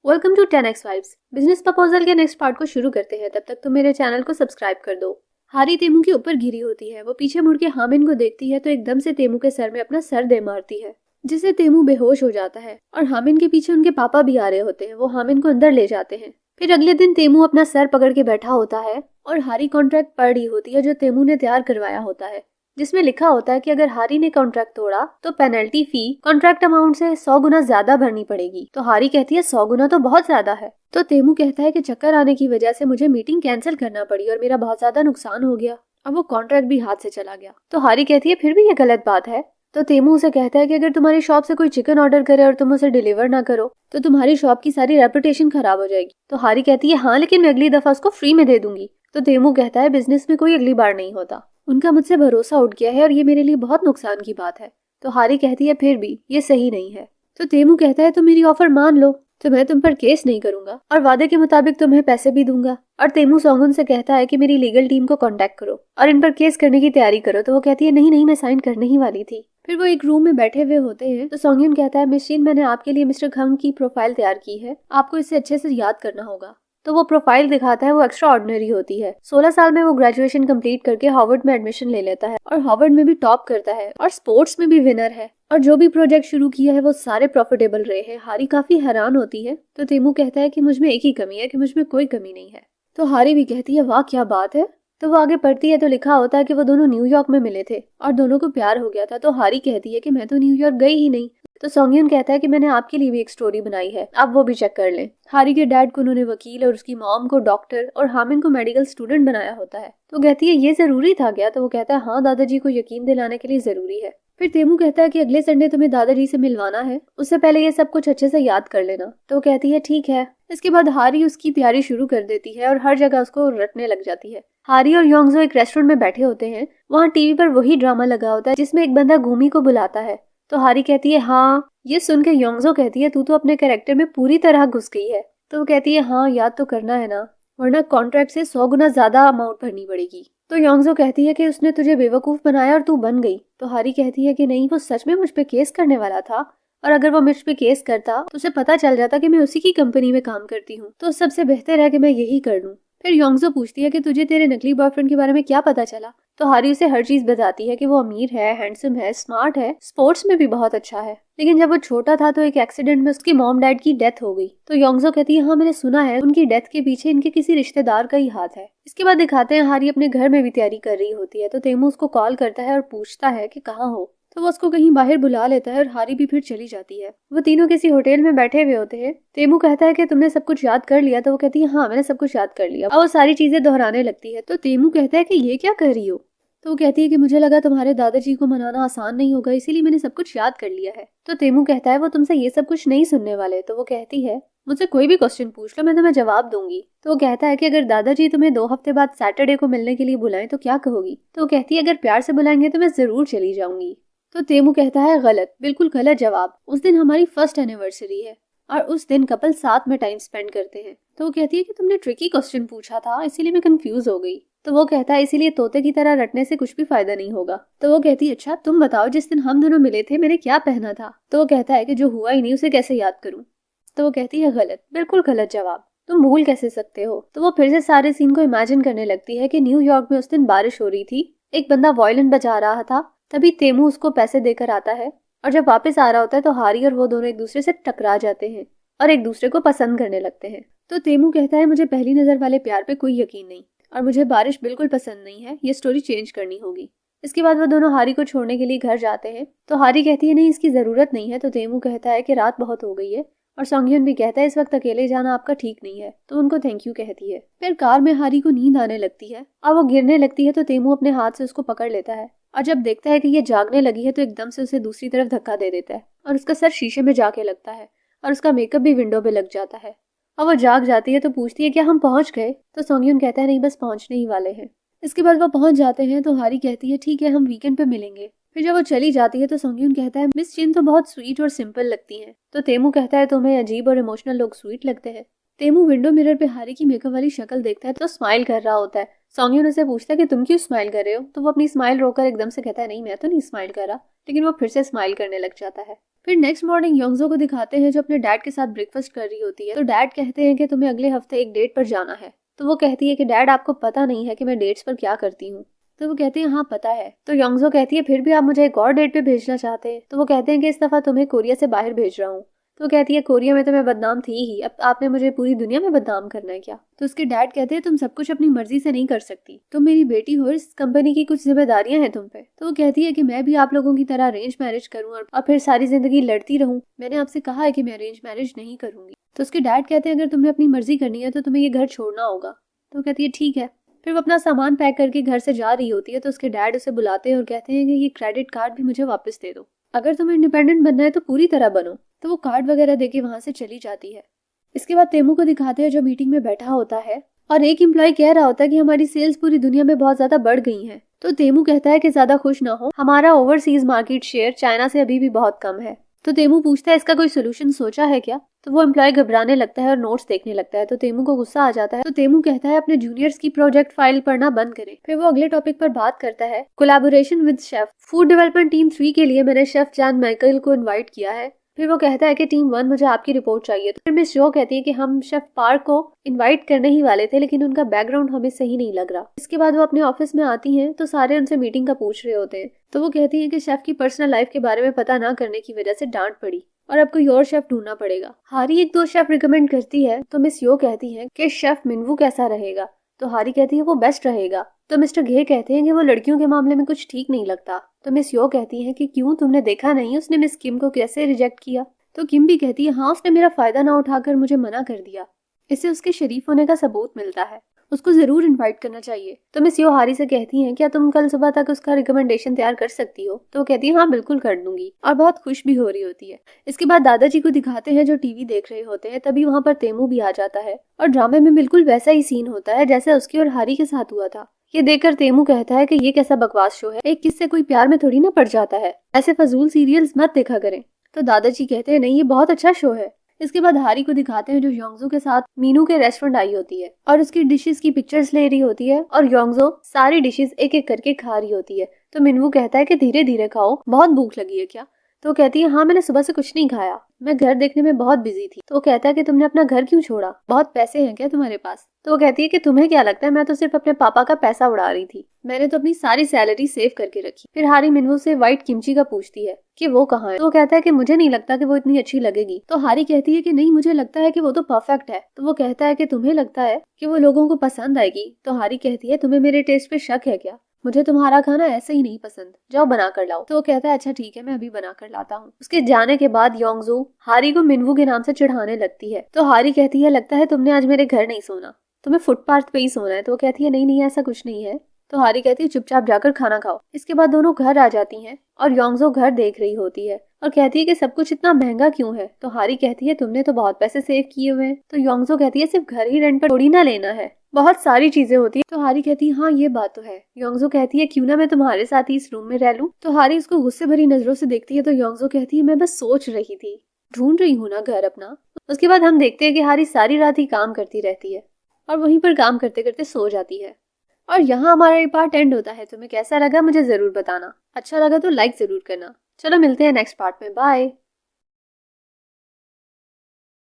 Welcome to 10x vibes. Business proposal के next part को शुरू करते हैं। तब तक तो मेरे चैनल को सब्सक्राइब कर दो। हारी तेमू के ऊपर घिरी होती है। वो पीछे मुड़ के हामिन को देखती है तो एकदम से तेमू के सर में अपना सर दे मारती है, जिससे तेमू बेहोश हो जाता है। और हामिन के पीछे उनके पापा भी आ रहे होते हैं। वो हामिन को अंदर ले जाते हैं। फिर अगले दिन तेमू अपना सर पकड़ के बैठा होता है और हारी कॉन्ट्रैक्ट पढ़ रही होती है जो तेमू ने तैयार करवाया होता है, जिसमें लिखा होता है कि अगर हारी ने कॉन्ट्रैक्ट तोड़ा तो पेनल्टी फी कॉन्ट्रैक्ट अमाउंट से 100 गुना ज्यादा भरनी पड़ेगी। तो हारी कहती है 100 गुना तो बहुत ज्यादा है। तो तेमू कहता है कि चक्कर आने की वजह से मुझे मीटिंग कैंसिल करना पड़ी और मेरा बहुत ज्यादा नुकसान हो गया। अब वो कॉन्ट्रैक्ट भी हाथ से चला गया। तो हारी कहती है फिर भी ये गलत बात है। तो तेमू उसे कहता है कि अगर तुम्हारी शॉप से कोई चिकन ऑर्डर करे और तुम उसे डिलीवर ना करो तो तुम्हारी शॉप की सारी रेपुटेशन खराब हो जाएगी। तो हारी कहती है हाँ, लेकिन मैं अगली दफा उसको फ्री में दे दूंगी। तो तेमू कहता है बिजनेस में कोई अगली बार नहीं होता, उनका मुझसे भरोसा उठ गया है और ये मेरे लिए बहुत नुकसान की बात है। तो हारी कहती है फिर भी ये सही नहीं है। तो तेमू कहता है तो मेरी ऑफर मान लो, तो मैं तुम पर केस नहीं करूंगा और वादे के मुताबिक तुम्हें पैसे भी दूंगा। और तेमू सोंगुन से कहता है कि मेरी लीगल टीम को कांटेक्ट करो और इन पर केस करने की तैयारी करो। तो वो कहती है नहीं नहीं, मैं साइन करने ही वाली थी। फिर वो एक रूम में बैठे हुए होते हैं तो सोंगयुन कहता है मिस शिन, मैंने आपके लिए मिस्टर खंग की प्रोफाइल तैयार की है, आपको इसे अच्छे से याद करना होगा। तो वो प्रोफाइल दिखाता है, वो एक्स्ट्रा ऑर्डिनरी होती है। 16 साल में वो ग्रेजुएशन कंप्लीट करके हार्वर्ड में एडमिशन ले लेता है और हार्वर्ड में भी टॉप करता है और स्पोर्ट्स में भी विनर है। और जो भी प्रोजेक्ट शुरू किया है वो सारे प्रॉफिटेबल रहे हैं। हारी काफी हैरान होती है। तो तेमू कहता है कि मुझ में एक ही कमी है कि मुझ में कोई कमी नहीं है। तो हारी भी कहती है वाह क्या बात है। तो वो आगे पढ़ती है तो लिखा होता है कि वो दोनों न्यूयॉर्क में मिले थे और दोनों को प्यार हो गया था। तो हारी कहती है कि मैं तो न्यूयॉर्क गई ही नहीं। तो सोंगयुन कहता है कि मैंने आपके लिए भी एक स्टोरी बनाई है, आप वो भी चेक कर लें। हारी के डैड को उन्होंने वकील और उसकी मॉम को डॉक्टर और हामिन को मेडिकल स्टूडेंट बनाया होता है। तो कहती है ये जरूरी था क्या? तो वो कहता है हाँ, दादाजी को यकीन दिलाने के लिए जरूरी है। फिर तेमू कहता है कि अगले संडे तुम्हें दादाजी से मिलवाना है, उससे पहले ये सब कुछ अच्छे से याद कर लेना। तो वो कहती है ठीक है। इसके बाद हारी उसकी तैयारी शुरू कर देती है और हर जगह उसको रटने लग जाती है। हारी और योंगजो एक रेस्टोरेंट में बैठे होते हैं। वहाँ टीवी पर वही ड्रामा लगा होता है जिसमें एक बंदा घूमी को बुलाता है। तो हारी कहती है हाँ। ये सुन के योंगजो कहती है तू तो अपने कैरेक्टर में पूरी तरह घुस गई है। तो वो कहती है हाँ, याद तो करना है ना, वरना कॉन्ट्रैक्ट से 100 गुना ज्यादा अमाउंट भरनी पड़ेगी। तो योंगजो कहती है कि उसने तुझे बेवकूफ बनाया और तू बन गई। तो हारी कहती है कि नहीं, वो सच में मुझ पे केस करने वाला था और अगर वो मुझ पे केस करता तो उसे पता चल जाता कि मैं उसी की कंपनी में काम करती हूँ, तो सबसे बेहतर है कि मैं यही कर लूँ। फिर योंगजो पूछती है कि तुझे तेरे नकली बॉयफ्रेंड के बारे में क्या पता चला? तो हारी उसे हर चीज बताती है कि वो अमीर है, हैंडसम है, स्मार्ट है, स्पोर्ट्स में भी बहुत अच्छा है, लेकिन जब वो छोटा था तो एक एक्सीडेंट में उसकी मॉम डैड की डेथ हो गई। तो योंगजो कहती है हाँ, मैंने सुना है उनकी डेथ के पीछे इनके किसी रिश्तेदार का ही हाथ है। इसके बाद दिखाते हैं हारी अपने घर में भी तैयारी कर रही होती है। तो तेमू उसको कॉल करता है और पूछता है कि कहाँ हो। तो वो उसको कहीं बाहर बुला लेता है और हारी भी फिर चली जाती है। वो तीनों किसी होटल में बैठे हुए होते हैं। तेमू कहता है कि तुमने सब कुछ याद कर लिया? तो वो कहती है हाँ, मैंने सब कुछ याद कर लिया। और वो सारी चीजें दोहराने लगती है। तो तेमू कहता है कि ये क्या कर रही हो? तो वो कहती है कि मुझे लगा तुम्हारे दादाजी को मनाना आसान नहीं होगा, इसीलिए मैंने सब कुछ याद कर लिया है। तो तेमू कहता है वो तुमसे ये सब कुछ नहीं सुनने वाले। तो वो कहती है मुझसे कोई भी क्वेश्चन पूछ लो, मैं तुम्हें जवाब दूंगी। तो वो कहता है कि अगर दादाजी तुम्हें 2 हफ्ते बाद सैटरडे को मिलने के लिए बुलाएं तो क्या कहोगी? तो वो कहती है अगर प्यार से बुलाएंगे तो मैं जरूर चली जाऊंगी। तो तेमू कहता है गलत, बिल्कुल गलत जवाब। उस दिन हमारी फर्स्ट एनिवर्सरी है और उस दिन कपल साथ में टाइम स्पेंड करते हैं। तो वो कहती है कि तुमने ट्रिकी क्वेश्चन पूछा था, इसीलिए मैं कंफ्यूज हो गई। तो वो कहता है इसीलिए तोते की तरह रटने से कुछ भी फायदा नहीं होगा। तो वो कहती है अच्छा तुम बताओ, जिस दिन हम दोनों मिले थे मैंने क्या पहना था? तो वो कहता है कि जो हुआ ही नहीं उसे कैसे याद करूं। तो वो कहती है गलत, बिल्कुल गलत जवाब, तुम भूल कैसे सकते हो? तो वो फिर से सारे सीन को इमेजिन करने लगती है कि न्यूयॉर्क में उस दिन बारिश हो रही थी, एक बंदा वायलिन बजा रहा था, तभी तेमू उसको पैसे देकर आता है और जब वापस आ रहा होता है तो हारी और वो दोनों एक दूसरे से टकरा जाते हैं और एक दूसरे को पसंद करने लगते हैं। तो तेमू कहता है मुझे पहली नजर वाले प्यार पे कोई यकीन नहीं और मुझे बारिश बिल्कुल पसंद नहीं है, ये स्टोरी चेंज करनी होगी। इसके बाद वो दोनों हारी को छोड़ने के लिए घर जाते हैं। तो हारी कहती है नहीं, इसकी जरूरत नहीं है। तो तेमू कहता है कि रात बहुत हो गई है और सोंगयुन भी कहता है इस वक्त अकेले जाना आपका ठीक नहीं है। तो उनको थैंक यू कहती है। फिर कार में हारी को नींद आने लगती है और वो गिरने लगती है। तो तेमू अपने हाथ से उसको पकड़ लेता है और जब देखता है कि ये जागने लगी है तो एकदम से उसे दूसरी तरफ धक्का दे देता है और उसका सर शीशे में जाके लगता है और उसका मेकअप भी विंडो पे लग जाता है और वो जाग जाती है। तो पूछती है क्या हम पहुंच गए? तो सोंगयुन कहता है नहीं, बस पहुंचने ही वाले हैं। इसके बाद वो पहुंच जाते हैं। तो हारी कहती है ठीक है, हम वीकेंड पे मिलेंगे। फिर जब वो चली जाती है तो सोंगयुन कहता है मिस चिन तो बहुत स्वीट और सिंपल लगती हैं। तो तेमू कहता है तुम्हें अजीब और इमोशनल लोग स्वीट लगते हैं। तेमू विंडो मिरर पे हारी की मेकअप वाली शक्ल देखता है तो स्माइल कर रहा होता है। सोंगयुन उसे पूछता है कि तुम क्यों स्माइल कर रहे हो? तो वो अपनी स्माइल रोकर एकदम से कहता है नहीं, मैं तो नहीं स्माइल कर रहा, लेकिन वो फिर से स्माइल करने लग जाता है। फिर नेक्स्ट मॉर्निंग योंगजो को दिखाते हैं जो अपने डैड के साथ ब्रेकफास्ट कर रही होती है। तो डैड कहते हैं कि तुम्हें अगले हफ्ते एक डेट पर जाना है। तो वो कहती है कि डैड आपको पता नहीं है कि मैं डेट्स पर क्या करती हूँ। तो वो कहते हैं हाँ पता है। तो योंगजो कहती है फिर भी आप मुझे एक और डेट पे भेजना चाहते हैं। तो वो कहते हैं कि इस दफा तुम्हें कोरिया से बाहर भेज रहा हूँ। तो कहती है कोरिया में तो मैं बदनाम थी ही, अब आपने मुझे पूरी दुनिया में बदनाम करना है क्या। तो उसके डैड कहते हैं तुम सब कुछ अपनी मर्जी से नहीं कर सकती, तुम मेरी बेटी हो, इस कंपनी की कुछ जिम्मेदारियां हैं तुम पे। तो वो कहती है कि मैं भी आप लोगों की तरह अरेंज मैरिज करूं और फिर सारी जिंदगी लड़ती रहूं। मैंने आपसे कहा है कि मैं अरेंज मैरिज नहीं करूंगी। तो उसके डैड कहते हैं अगर तुमने अपनी मर्जी करनी है तो तुम्हें ये घर छोड़ना होगा। तो कहती है ठीक है। फिर वो अपना सामान पैक करके घर से जा रही होती है। तो उसके डैड उसे बुलाते हैं और कहते हैं कि ये क्रेडिट कार्ड भी मुझे वापस दे दो, अगर तुम्हें इंडिपेंडेंट बनना है तो पूरी तरह बनो। तो वो कार्ड वगैरह देके वहां से चली जाती है। इसके बाद तेमू को दिखाते हैं जो मीटिंग में बैठा होता है और एक एम्प्लॉय कह रहा होता है कि हमारी सेल्स पूरी दुनिया में बहुत ज्यादा बढ़ गई हैं। तो तेमू कहता है कि ज्यादा खुश ना हो, हमारा ओवरसीज मार्केट शेयर चाइना से अभी भी बहुत कम है। तो तेमू पूछता है इसका कोई सोल्यूशन सोचा है क्या। तो वो एम्प्लॉय घबराने लगता है और नोट्स देखने लगता है। तो तेमू को गुस्सा आ जाता है। तो तेमू कहता है अपने जूनियर्स की प्रोजेक्ट फाइल पढ़ना बंद करें। फिर वो अगले टॉपिक पर बात करता है collaboration with chef. Food development team 3 के लिए मैंने शेफ जैन माइकल को इन्वाइट किया है। फिर वो कहता है कि टीम 1 मुझे आपकी रिपोर्ट चाहिए। तो फिर मिस जो कहती है कि हम शेफ पार्क को इनवाइट करने ही वाले थे लेकिन उनका बैकग्राउंड हमें सही नहीं लग रहा। इसके बाद वो अपने ऑफिस में आती हैं तो सारे उनसे मीटिंग का पूछ रहे होते हैं। तो वो कहती हैं कि शेफ की पर्सनल लाइफ के बारे में पता ना करने की वजह से डांट पड़ी और अब कोई और शेफ ढूंढना पड़ेगा। हारी 1-2 शेफ रिकमेंड करती है। तो मिस यो कहती है कि शेफ मिनवू कैसा रहेगा। तो हारी कहती है वो बेस्ट रहेगा। तो मिस्टर घे कहते हैं कि वो लड़कियों के मामले में कुछ ठीक नहीं लगता। तो मिस यो कहती है कि क्यों, तुमने देखा नहीं उसने मिस किम को कैसे रिजेक्ट किया। तो किम भी कहती है हाँ उसने मेरा फायदा ना उठाकर मुझे मना कर दिया, इससे उसके शरीफ होने का सबूत मिलता है, उसको जरूर इनवाइट करना चाहिए। तो मिस यो हारी से कहती हैं क्या तुम कल सुबह तक उसका रिकमेंडेशन तैयार कर सकती हो। तो वो कहती है हाँ बिल्कुल कर दूंगी और बहुत खुश भी हो रही होती है। इसके बाद दादाजी को दिखाते हैं जो टीवी देख रहे होते हैं। तभी वहाँ पर तेमू भी आ जाता है और ड्रामे में बिल्कुल वैसा ही सीन होता है जैसे उसकी और हारी के साथ हुआ था। ये देखकर तेमू कहता है कि ये कैसा बकवास शो है, एक किससे कोई प्यार में थोड़ी ना पड़ जाता है, ऐसे फजूल सीरियल्स मत देखा करें। तो दादाजी कहते हैं नहीं ये बहुत अच्छा शो है। इसके बाद हारी को दिखाते हैं जो योंगजो के साथ मीनू के रेस्टोरेंट आई होती है और उसकी डिशेस की पिक्चर्स ले रही होती है और योंगजो सारी डिशेस एक एक करके खा रही होती है। तो मिनवू कहता है कि धीरे धीरे खाओ, बहुत भूख लगी है क्या। तो कहती है हाँ मैंने सुबह से कुछ नहीं खाया, मैं घर देखने में बहुत बिजी थी। तो वो कहता है कि तुमने अपना घर क्यों छोड़ा, बहुत पैसे हैं क्या तुम्हारे पास। तो वो कहती है कि तुम्हें क्या लगता है मैं तो सिर्फ अपने पापा का पैसा उड़ा रही थी, मैंने तो अपनी सारी सैलरी सेव करके रखी। फिर हारी मिनवू से व्हाइट किमची का पूछती है कि वो कहाँ है। तो वो कहता है कि मुझे नहीं लगता कि वो इतनी अच्छी लगेगी। तो हारी कहती है कि नहीं मुझे लगता है कि वो तो परफेक्ट है। तो वो कहता है कि तुम्हें लगता है कि वो लोगों को पसंद आएगी। तो हारी कहती है तुम्हें मेरे टेस्ट पे शक है क्या, मुझे तुम्हारा खाना ऐसे ही नहीं पसंद, जाओ बना कर लाओ। तो वो कहता है अच्छा ठीक है मैं अभी बना कर लाता हूँ। उसके जाने के बाद योंगजो हारी को मिनवू के नाम से चिढ़ाने लगती है। तो हारी कहती है लगता है तुमने आज मेरे घर नहीं सोना, तुम्हें फुटपाथ पे ही सोना है। तो वो कहती है नहीं नहीं ऐसा कुछ नहीं है। तो हारी कहती है चुपचाप जाकर खाना खाओ। इसके बाद दोनों घर आ जाती हैं और योंगजो घर देख रही होती है और कहती है कि सब कुछ इतना महंगा क्यों है। तो हारी कहती है तुमने तो बहुत पैसे सेव किए हुए हैं। तो योंगजो कहती है सिर्फ घर ही रेंट पर थोड़ी ना लेना है, बहुत सारी चीजें होती है। तो हारी कहती है हाँ ये बात तो है। योंगजो कहती है क्यों ना मैं तुम्हारे साथ ही इस रूम में रह लूं। तो हारी उसको गुस्से भरी नजरों से देखती है। तो योंगजो कहती है मैं बस सोच रही थी, ढूंढ रही हूँ ना घर अपना। उसके बाद हम देखते हैं कि हारी सारी रात ही काम करती रहती है और वहीं पर काम करते करते सो जाती है। और यहाँ हमारा ये पार्ट एंड होता है। तुम्हें कैसा लगा मुझे जरूर बताना, अच्छा लगा तो लाइक जरूर करना। चलो मिलते हैं नेक्स्ट पार्ट में, बाय।